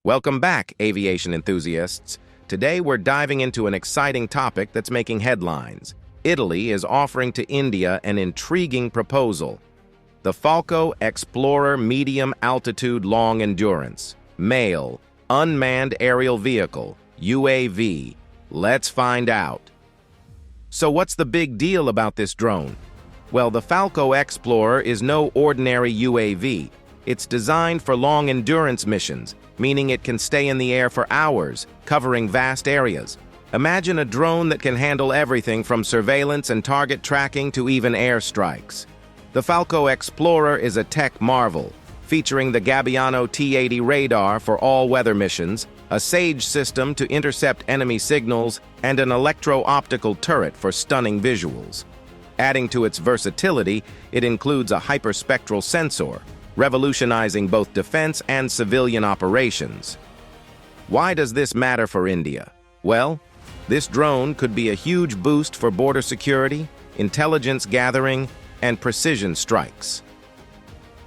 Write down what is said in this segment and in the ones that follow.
Welcome back, aviation enthusiasts. Today we're diving into an exciting topic that's making headlines. Italy is offering to India an intriguing proposal. The Falco Xplorer Medium Altitude Long Endurance, MALE, Unmanned Aerial Vehicle, UAV. Let's find out. So what's the big deal about this drone? Well, the Falco Xplorer is no ordinary UAV. It's designed for long endurance missions, meaning it can stay in the air for hours, covering vast areas. Imagine a drone that can handle everything from surveillance and target tracking to even airstrikes. The Falco Xplorer is a tech marvel, featuring the Gabbiano T-80 radar for all-weather missions, a SAGE system to intercept enemy signals, and an electro-optical turret for stunning visuals. Adding to its versatility, it includes a hyperspectral sensor, revolutionizing both defense and civilian operations. Why does this matter for India? Well, this drone could be a huge boost for border security, intelligence gathering, and precision strikes.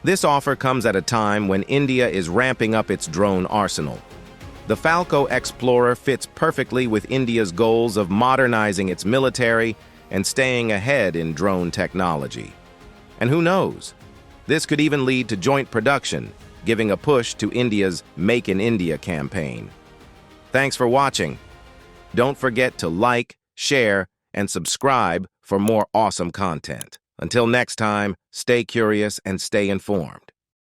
This offer comes at a time when India is ramping up its drone arsenal. The Falco Xplorer fits perfectly with India's goals of modernizing its military and staying ahead in drone technology. And who knows? This could even lead to joint production, giving a push to India's Make in India campaign. Thanks for watching. Don't forget to like, share, and subscribe for more awesome content. Until next time, stay curious and stay informed.